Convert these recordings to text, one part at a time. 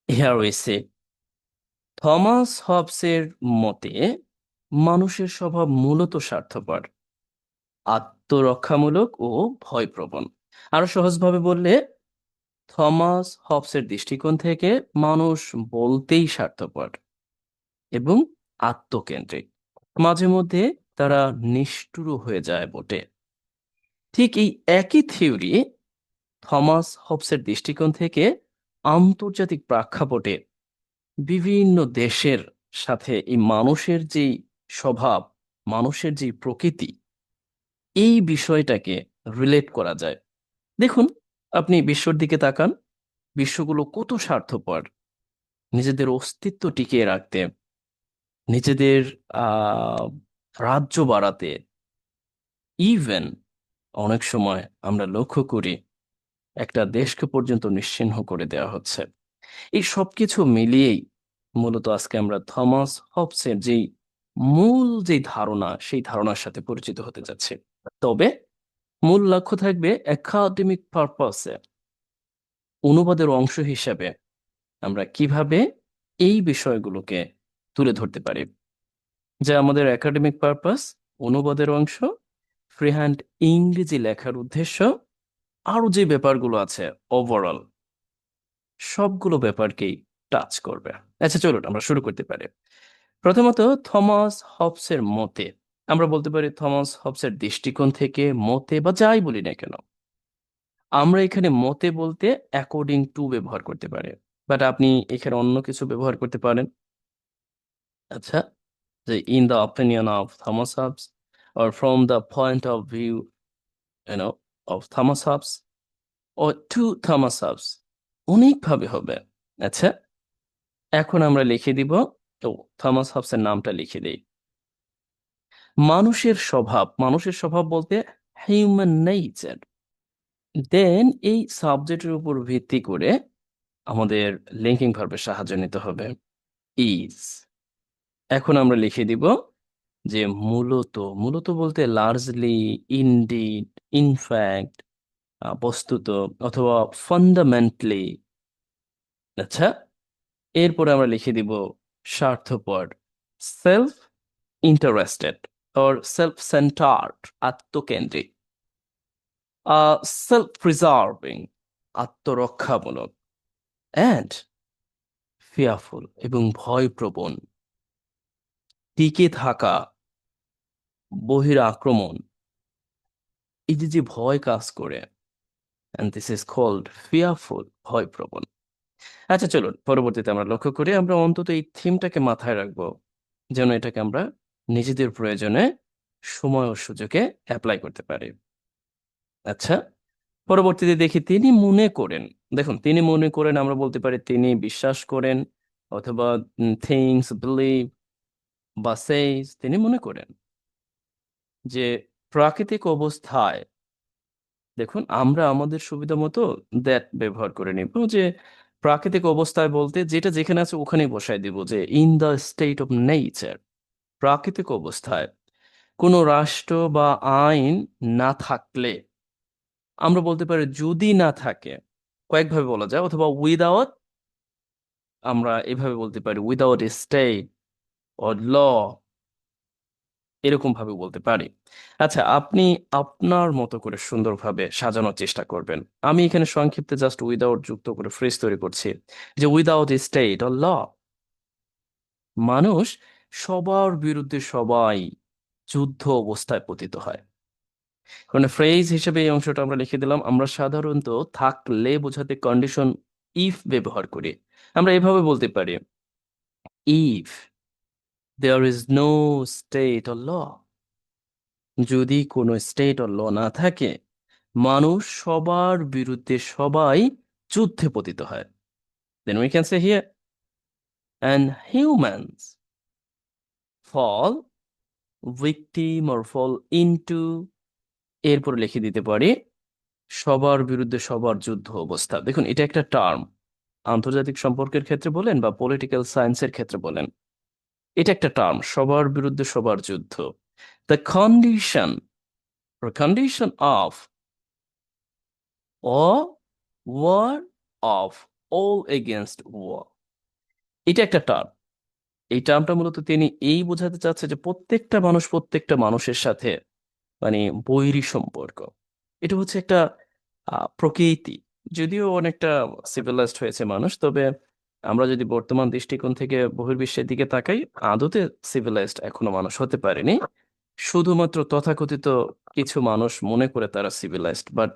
Here we say, Thomas হবসের মতে মানুষের স্বভাব মূলত স্বার্থপর, আত্মরক্ষামূলক ও ভয়প্রবণ। আরো সহজভাবে বললে, থমাস হবসের দৃষ্টিকোণ থেকে মানুষ বলতেই স্বার্থপর এবং আত্মকেন্দ্রিক। মাঝে মধ্যে তারা নিষ্ঠুর হয়ে যায় বটে। ঠিক এই একই থিওরি থমাস হবসের দৃষ্টিকোণ থেকে আন্তর্জাতিক প্রেক্ষাপটে বিভিন্ন দেশের সাথে এই মানুষের যেই স্বভাব, মানুষের যে প্রকৃতি, এই বিষয়টাকে রিলেট করা যায়। দেখুন, আপনি বিশ্বর দিকে তাকান, বিশ্বগুলো কত স্বার্থপর নিজেদের অস্তিত্ব টিকিয়ে রাখতে, নিজেদের আহ রাজ্য বাড়াতে। ইভেন অনেক সময় আমরা লক্ষ্য করি একটা দেশকে পর্যন্ত নিশ্চিহ্ন করে দেওয়া হচ্ছে। এই সবকিছু মিলিয়েই মূলত আজকে আমরা থমাস হবসের যেই মূল যে ধারণা, সেই ধারণার সাথে পরিচিত হতে যাচ্ছি। তবে মূল লক্ষ্য থাকবে একাডেমিক পারপাসে, অনুবাদের অংশ হিসাবে আমরা কিভাবে এই বিষয়গুলোকে তুলে ধরতে পারি, যা আমাদের একাডেমিক পারপাস, অনুবাদের অংশ, ফ্রিহ্যান্ড ইংরেজি লেখার উদ্দেশ্য, আরো যে ব্যাপারগুলো আছে ওভারঅল, সবগুলো ব্যাপারকেই টাচ করবে। আচ্ছা, চলুন আমরা শুরু করতে পারি। প্রথমত, থমাস হবসের মতে, আমরা বলতে পারি থমাস হবসের দৃষ্টিকোণ থেকে মতে বা যাই বলি না কেন, আমরা এখানে মতে বলতে অ্যাকর্ডিং টু ব্যবহার করতে পারি, বাট আপনি এখানে অন্য কিছু ব্যবহার করতে পারেন। আচ্ছা, যে in the opinion of Thomas Hobbes, or from the point of view, of Thomas Hobbes, or to Thomas Hobbes, অনেক ভাবে হবে। আচ্ছা, এখন আমরা লিখে দিব, ও থমাস হবসের নামটা লিখে দেই। মানুষের স্বভাব, মানুষের স্বভাব বলতে হিউম্যান নেচার। দেন এই সাবজেক্টের উপর ভিত্তি করে আমাদের লিঙ্কিং ভার্বের সাহায্য নিতে হবে, ইজ। এখন আমরা লিখে দিব যে মূলত, মূলত বলতে লার্জলি, ইনডিড, ইনফ্যাক্ট, বস্তুত, অথবা ফান্ডামেন্টালি। আচ্ছা, এরপরে আমরা লিখে দিব স্বার্থপর, self interested or self centred, আত্মকেন্দ্রিক, সেলফ প্রিজার্ভিং, আত্মরক্ষামূলক, অ্যান্ড ফিয়ারফুল, এবং ভয়প্রবণ, টিকে থাকা, বহির আক্রমণ, এই যে যে ভয় কাজ করে, and this is called fearful, ভয়প্রবণ। আচ্ছা, চলুন পরবর্তীতে আমরা লক্ষ্য করি, আমরা অন্তত এই থিমটাকে মাথায় রাখবো, যেন এটাকে আমরা নিজেদের প্রয়োজনে সময় ও সুযোগে অ্যাপ্লাই করতে পারি। আচ্ছা, পরবর্তীতে দেখি তিনি মনে করেন। দেখুন, তিনি মনে করেন, আমরা বলতে পারি তিনি বিশ্বাস করেন, অথবা থিংস, বিলিভ, বা সেইস, তিনি মনে করেন যে প্রাকৃতিক অবস্থায়, দেখুন আমরা আমাদের সুবিধা মতো দ্যাট ব্যবহার করে নিব, যে প্রাকৃতিক অবস্থায় বলতে যেটা যেখানে আছে ওখানেই বসায় দিব, যে in the state of nature, প্রাকৃতিক অবস্থায় কোনো রাষ্ট্র বা আইন না থাকলে, আমরা বলতে পারি যদি না থাকে, কয়েকভাবে বলা যায়, অথবা উইদাউট, আমরা এভাবে বলতে পারি উইদাউট স্টেট অর ল, এরকম ভাবে বলতে পারি। আচ্ছা, আপনি আপনার মতো করে সুন্দরভাবে সাজানোর চেষ্টা করবেন। আমি এখানে সংক্ষিপ্তে জাস্ট উইদাউট যুক্ত করে ফ্রেজ তৈরি করছি, যে উইদাউট স্টেট অর ল, মানুষ সবার বিরুদ্ধে সবাই যুদ্ধ অবস্থায় পতিত হয়। কারণ ফ্রেজ হিসেবে এই অংশটা আমরা লিখে দিলাম। আমরা সাধারণত থাকলে বোঝাতে কন্ডিশন ইফ ব্যবহার করি। আমরা এভাবে বলতে পারি, if there is no state or law, যদি কোনো স্টেট অর ল না থাকে, মানুষ সবার বিরুদ্ধে সবাই যুদ্ধে পতিত হয়। Then we can say here, and humans fall victim or fall into, এরপর লিখে দিতে পারি সবার বিরুদ্ধে সবার যুদ্ধ অবস্থা। দেখুন, এটা একটা টার্ম, আন্তর্জাতিক সম্পর্কের ক্ষেত্রে বলেন বা পলিটিক্যাল সায়েন্সের ক্ষেত্রে বলেন, এটা একটা টার্ম, সবার বিরুদ্ধে সবার যুদ্ধ। The condition, or condition of, or war of all against war, এটা একটা টার্ম। এই টার্মটা মূলত তিনি এই বোঝাতে চাচ্ছে যে প্রত্যেকটা মানুষ প্রত্যেকটা মানুষের সাথে মানে বৈরী সম্পর্ক। এটা হচ্ছে একটা প্রকৃতি। যদিও অনেকটা সিভিলাইজড হয়েছে মানুষ, তবে আমরা যদি বর্তমান দৃষ্টিকোণ থেকে বহির্বিশ্বের দিকে তাকাই, আদতে সিভিলাইজড এখনো মানুষ হতে পারেনি। শুধুমাত্র তথাকথিত কিছু মানুষ মনে করে তারা সিভিলাইজড, বাট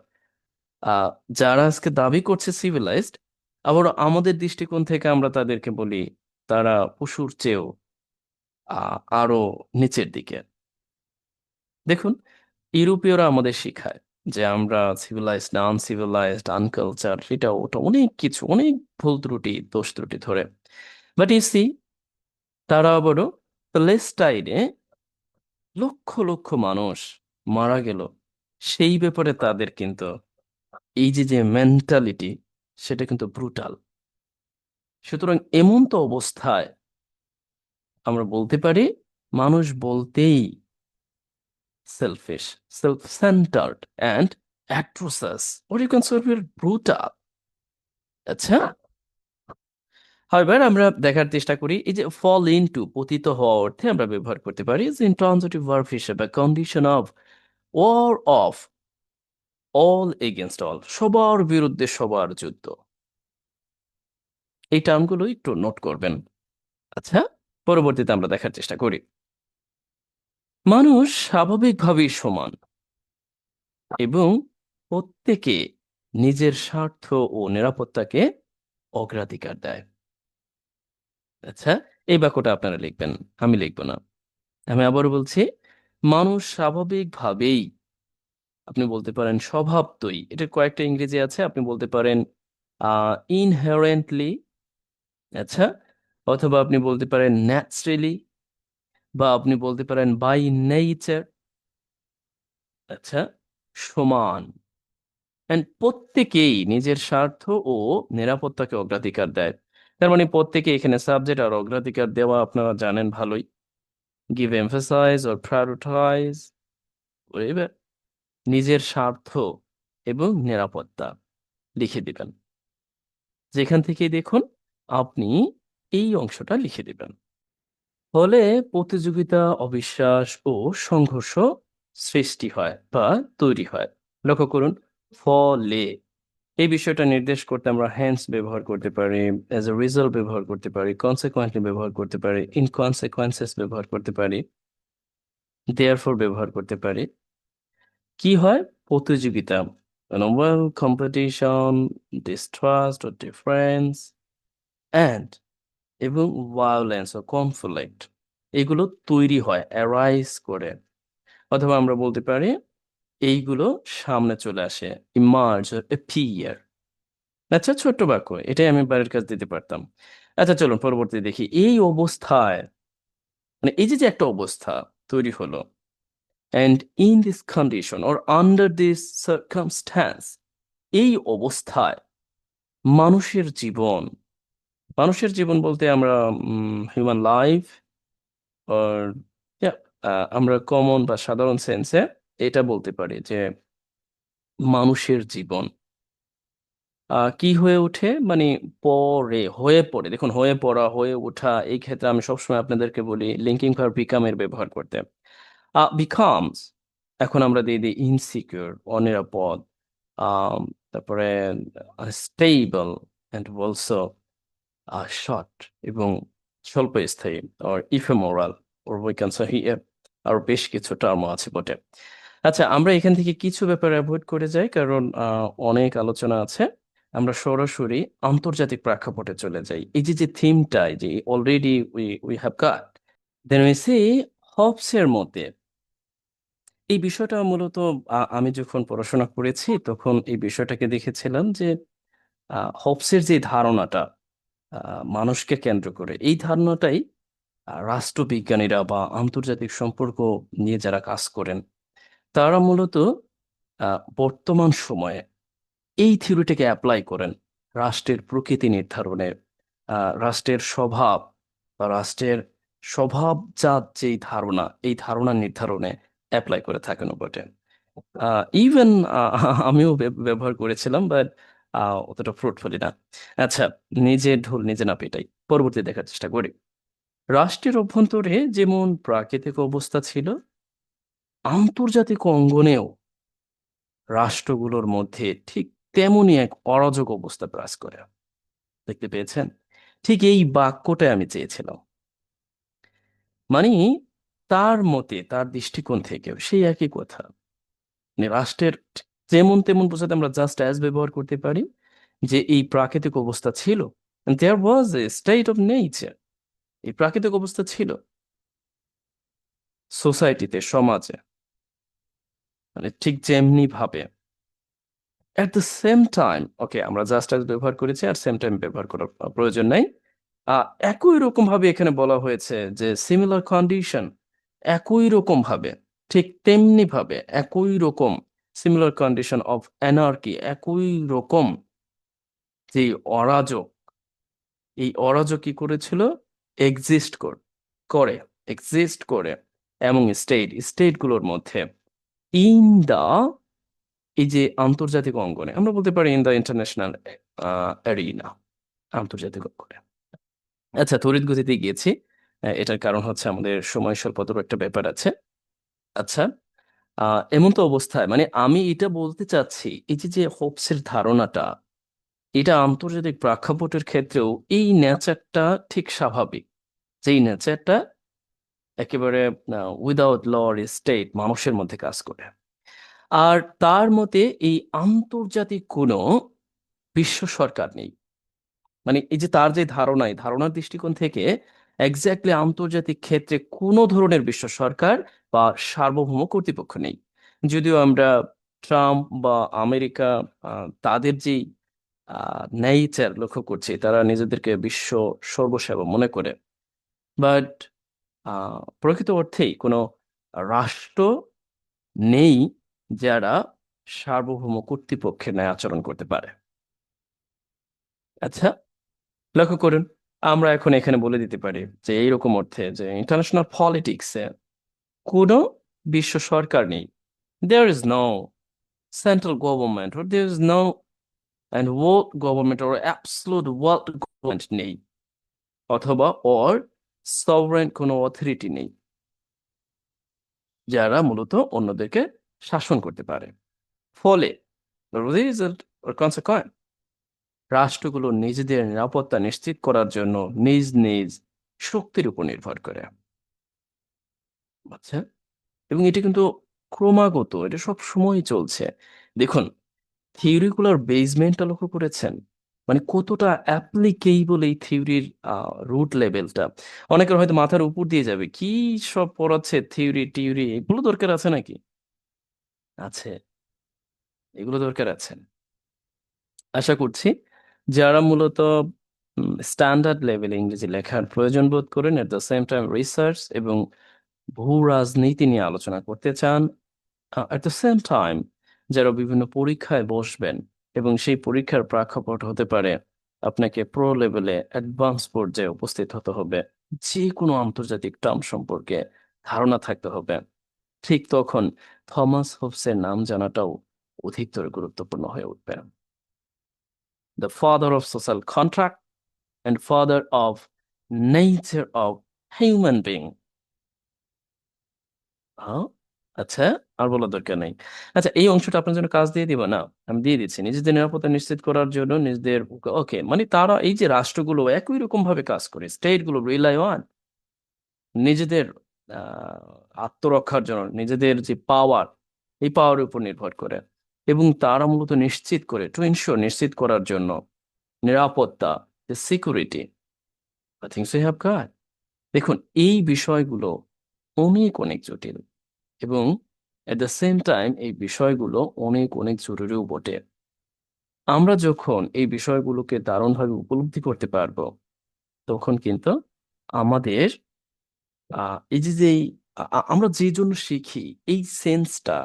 আহ যারা আজকে দাবি করছে সিভিলাইজড, আবার আমাদের দৃষ্টিকোণ থেকে আমরা তাদেরকে বলি তারা পশুর চেয়েও আরো নিচের দিকে। দেখুন, ইউরোপীয়রা আমাদের শিখায় যে আমরা সিভিলাইজড না, আনসিভিলাইজড, আনকালচার, এটা ওটা অনেক কিছু, অনেক ভুল ত্রুটি দোষ ত্রুটি ধরে। বাট ইউ সি, তারা আবারও প্যালেস্টাইনে লক্ষ লক্ষ মানুষ মারা গেল, সেই ব্যাপারে তাদের কিন্তু এই যে যে মেন্টালিটি, সেটা কিন্তু ব্রুটাল। সুতরাং এমন তো অবস্থায় আমরা বলতে পারি মানুষ বলতেই selfish, self-centered, and atrocious, or you can say brutal. আচ্ছা, however আমরা দেখার চেষ্টা করি এই যে fall into, পতিত হওয়া অর্থে আমরা ব্যবহার করতে পারি যে intransitive verb হিসেবে condition of, war of, all against all, সবার বিরুদ্ধে সবার যুদ্ধ। এই টার্মগুলো একটু নোট করবেন। আচ্ছা, পরবর্তীতে আমরা দেখার চেষ্টা করি মানুষ স্বাভাবিকভাবেই সমান এবং প্রত্যেকে নিজের স্বার্থ ও নিরাপত্তাকে অগ্রাধিকার দেয়। আচ্ছা, এই বাক্যটা আপনারা লিখবেন, আমি লিখব না। আমি আবারও বলছি, মানুষ স্বাভাবিকভাবেই, আপনি বলতে পারেন স্বভাবতই, এটার কয়েকটা ইংরেজি আছে, আপনি বলতে পারেন ইনহেরেন্টলি, আচ্ছা, অথবা আপনি বলতে পারেন ন্যাচারালি, বা আপনি বলতে পারেন বাই নেচার, আচ্ছা, সমান, এন্ড প্রত্যেকেই নিজের স্বার্থ ও নিরাপত্তাকে অগ্রাধিকার দেয়। তার মানে প্রত্যেকে এখানে সাবজেক্ট আর অগ্রাধিকার দেওয়া আপনারা জানেন ভালোই। গিভ এমফাসাইজ অর প্রায়োরিটাইজ, এবার নিজের স্বার্থ এবং নিরাপত্তা লিখে দিবেন। যেখান থেকেই দেখুন আপনি এই অংশটা লিখে দিবেন। ফলে প্রতিযোগিতা, অবিশ্বাস ও সংঘর্ষ সৃষ্টি হয় বা তৈরি হয়। লক্ষ্য করুন, ফলে এই বিষয়টা নির্দেশ করতে আমরা হ্যান্স ব্যবহার করতে পারি, অ্যাজ এ রিজাল্ট ব্যবহার করতে পারি, কনসিকুয়েন্টলি ব্যবহার করতে পারি, ইনকনসিকুয়েন্সেস ব্যবহার করতে পারি, দেয়ারফর ব্যবহার করতে পারি। কি হয়? প্রতিযোগিতা, ওয়েল কম্পিটিশন, ডিস্ট্রাস্ট ও ডিফারেন্স, অ্যান্ড এবং ভায়োলেন্স ও কনফ্লিক্ট, এগুলো তৈরি হয়, অ্যারাইজ করে। অথবা আমরা বলতে পারি এইগুলো সামনে চলে আসে, ইমার্জ, অ্যাপিয়ার। আচ্ছা, ছোট্ট বাক্য, এটাই আমি বাড়ির কাজ দিতে পারতাম। আচ্ছা, চলুন পরবর্তী দেখি। এই অবস্থায়, মানে এই যে যে একটা অবস্থা তৈরি হলো, and in this condition or under this circumstance, এই অবস্থায় মানুষের জীবন, মানুষের জীবন বলতে আমরা হিউম্যান লাইফ or yeah, আমরা কমন বা সাধারণ সেন্সে এটা বলতে পারি যে মানুষের জীবন কি হয়ে ওঠে, মানে পরে, হয়ে পড়ে। দেখুন, হয়ে পড়া, হয়ে ওঠা, এই ক্ষেত্রে আমি সবসময় আপনাদেরকে বলি লিঙ্কিং ভার্ব বিকাম এর ব্যবহার করতে। বিকামস, এখন আমরা দিয়ে দিই ইনসিকিউর, অনিরাপদ, আম, তারপরে স্টেবল, অ্যান্ড অলসো শর্ট এবং স্বল্পস্থায়ী, or ephemeral, or we can say here, আর বেশ কিছু টার্ম আছে বটে। আচ্ছা, আমরা এখান থেকে কিছু ব্যাপার অ্যাভয়েড করে যাই, কারণ অনেক আলোচনা আছে। আমরা সরাসরি আন্তর্জাতিক প্রেক্ষাপটে চলে যাই। এই যে যে থিমটা, এই যে already we have got, then we see হবসের মধ্যে এই বিষয়টা মূলত আমি যখন পড়াশোনা করেছি তখন এই বিষয়টাকে দেখেছিলাম যে হবসের যে ধারণাটা মানুষকে কেন্দ্র করে, এই ধারণাটাই রাষ্ট্রবিজ্ঞানীরা বা আন্তর্জাতিক সম্পর্ক নিয়ে যারা কাজ করেন তারা মূলত বর্তমান সময়ে এই থিওরিটাকে অ্যাপ্লাই করেন রাষ্ট্রের প্রকৃতি নির্ধারণে, রাষ্ট্রের স্বভাব বা রাষ্ট্রের স্বভাবজাত যেই ধারণা, এই ধারণা নির্ধারণে অ্যাপ্লাই করে থাকেন বটে। ইভেন আমিও ব্যবহার করেছিলাম, বাট অতটা ফ্রুটফুলি না। আচ্ছা, নিজের ঢোল নিজে না পেটাই, পরবর্তী দেখার চেষ্টা করি। রাষ্ট্রের অভ্যন্তরে যেমন প্রাকৃতিক অবস্থা ছিল, আন্তর্জাতিক অঙ্গনেও রাষ্ট্রগুলোর মধ্যে ঠিক তেমনই এক অরাজক অবস্থা বিরাজ করে। দেখতে পেয়েছেন? ঠিক এই বাক্যটাই আমি চেয়েছিলাম। মানে তার মতে, তার দৃষ্টিকোণ থেকেও সেই একই কথা। মানে রাষ্ট্রের যেমন তেমন বোঝাতে আমরা জাস্ট অ্যাজ ব্যবহার করতে পারি, যে এই প্রাকৃতিক অবস্থা ছিল, দেয়ার ওয়াজ এ স্টেট অফ নেচার। এই প্রাকৃতিক অবস্থা ছিল সোসাইটিতে, সমাজে, মানে ঠিক যেমনি ভাবে। এট দ্য সেম টাইম, ওকে, আমরা জাস্ট অ্যাজ ব্যবহার করেছি, আর সেম টাইম ব্যবহার করার প্রয়োজন নাই। একই রকম ভাবে এখানে বলা হয়েছে যে সিমিলার কন্ডিশন, একই রকম ভাবে, ঠিক তেমনি ভাবে, একই রকম সিমিলার কন্ডিশন অফ অ্যানার্কি, একই রকম যে অরাজক, এই অরাজক কি করেছিল? এক্সিস্ট করে, এক্সিস্ট করে, এবং স্টেটগুলোর মধ্যে, ইন দা, এই যে আন্তর্জাতিক অঙ্গনে, আমরা বলতে পারি ইন দা ইন্টারন্যাশনাল অ্যারিনা, আন্তর্জাতিক অঙ্গনে। আচ্ছা, তড়িৎ গতিতে গিয়েছি। এটার কারণ হচ্ছে আমাদের সময় স্বল্পতার একটা ব্যাপার আছে। আচ্ছা, এমন তো অবস্থায়, মানে আমি এটা বলতে চাচ্ছি, এই যে যে হোপসের ধারণাটা, এটা আন্তর্জাতিক প্রেক্ষাপটের ক্ষেত্রেও এই নেচারটা ঠিক স্বাভাবিক, যেই নেচারটা একেবারে উইদাউট ল অর স্টেট মানুষের মধ্যে কাজ করে। আর তার মতে এই আন্তর্জাতিক কোনো বিশ্ব সরকার নেই। মানে এই যে তার যে ধারণা, এই ধারণার দৃষ্টিকোণ থেকে এক্স্যাক্টলি আন্তর্জাতিক ক্ষেত্রে কোনো ধরনের বিশ্ব সরকার বা সার্বভৌম কর্তৃপক্ষ নেই। যদিও আমরা ট্রাম্প বা আমেরিকা, তাদের যেই নেচার লক্ষ্য করছি, তারা নিজেদেরকে বিশ্ব সর্বসেবা মনে করে, বাট প্রকৃত অর্থেই কোনো রাষ্ট্র নেই যারা সার্বভৌম কর্তৃপক্ষের ন্যায় আচরণ করতে পারে। আচ্ছা, লক্ষ্য করুন, আমরা এখন এখানে বলে দিতে পারি যে এইরকম অর্থে যে ইন্টারন্যাশনাল পলিটিক্সে কোনো বিশ্ব সরকার নেই। There is no central government, or there is no and world government or absolute world government নেই, অথবা or sovereign কোনো অথরিটি নেই যারা মূলত অন্যদেরকে শাসন করতে পারে। ফলে রেজাল্ট or consequence, রাষ্ট্রগুলো নিজেদের নিরাপত্তা নিশ্চিত করার জন্য নিজ নিজ শক্তির উপর নির্ভর করে। আচ্ছা, এবং এটা কিন্তু ক্রমাগত, এটা সব সময় চলছে। দেখুন, থিওরিগুলোর বেসমেন্টটা লক্ষ্য করেছেন? মানে কতটা অ্যাপ্লিকেবল এই থিওরির রুট লেভেলটা। অনেকের হয়তো মাথার উপর দিয়ে যাবে, কি সব পড়াচ্ছে, থিওরি টিওরি, এগুলো দরকার আছে নাকি? আছে, এগুলো দরকার আছে। আশা করছি যারা মূলত স্ট্যান্ডার্ড লেভেলে ইংরেজি লেখার প্রয়োজন বোধ করেন, এট দ্য সেম টাইম রিসার্চ এবং ভূ রাজনীতি নিয়ে আলোচনা করতে চান, এট দ্য সেম টাইম যারা বিভিন্ন পরীক্ষায় বসবেন, এবং সেই পরীক্ষার প্রেক্ষাপট হতে পারে আপনাকে প্রো লেভেলে অ্যাডভান্স পর্যায়ে উপস্থিত হতে হবে, যে কোনো আন্তর্জাতিক টার্ম সম্পর্কে ধারণা থাকতে হবে, ঠিক তখন থমাস হোবসের নাম জানাটাও অধিকতর গুরুত্বপূর্ণ হয়ে উঠবে। The father of social contract and father of nature of human being. হ্যাঁ, আচ্ছা, আর বলার দরকার নেই। আচ্ছা, এই অংশটা আপনার জন্য কাজ দিয়ে দিব না, আমি দিয়ে দিচ্ছি। নিজেদের নিরাপত্তা নিশ্চিত করার জন্য নিজেদের, ওকে, মানে তারা, এই যে রাষ্ট্রগুলো একই রকম ভাবে কাজ করে, স্টেট গুলো রিলাই অন নিজেদের আত্মরক্ষার জন্য, নিজেদের যে পাওয়ার, এই পাওয়ারের উপর নির্ভর করে, এবং তারা মূলত নিশ্চিত করে, টু ইনশিওর, নিশ্চিত করার জন্য নিরাপত্তা, security, I think so have got. দেখুন, এই বিষয়গুলো অনেক অনেক জটিল, এবং এট দ্য সেম টাইম এই বিষয়গুলো অনেক অনেক জরুরিও বটে। আমরা যখন এই বিষয়গুলোকে দারুণভাবে উপলব্ধি করতে পারবো, তখন কিন্তু আমাদের এই যে যে আমরা যে জন্য শিখি, এই সেন্সটা,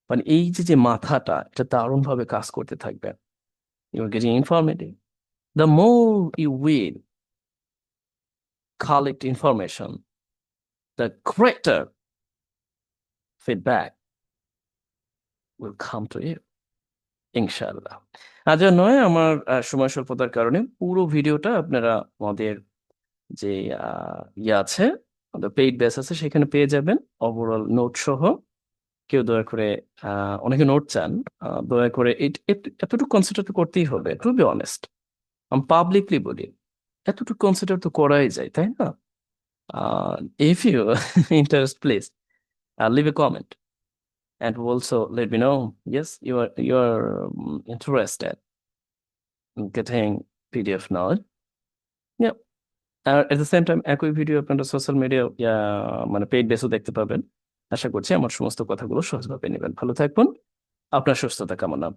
মানে এই যে যে মাথাটা, এটা দারুণভাবে কাজ করতে থাকবে। You are getting informative, the more you will collect information, the greater feedback will come to you. ইনশাআল্লাহ। আজ আর নয়, আমার সময় স্বল্পতার কারণে পুরো ভিডিওটা আপনারা আমাদের যে ইয়ে আছে, আমাদের পেইড ব্যাচ আছে, সেখানে পেয়ে যাবেন ওভারঅল নোট সহ। কেউ দয়া করে অনেকে নোট চান, দয়া করে এতটুকু কনসিডার তো করতেই হবে, টু বি অনেস্ট। আমি পাবলিকলি বলি, এতটুকু কনসিডার তো করাই যায়, তাই না? If you interest, please leave a comment and also let me know, yes, you are interested in getting PDF knowledge. Yeah. আর এট দ্য সেম টাইম একই ভিডিও আপনারা সোশ্যাল মিডিয়া মানে পেইড বেসও দেখতে পাবেন। আশা করছি আমার সমস্ত কথাগুলো সহজভাবে নেবেন। ভালো থাকবেন, আপনার সুস্থতা কামনা।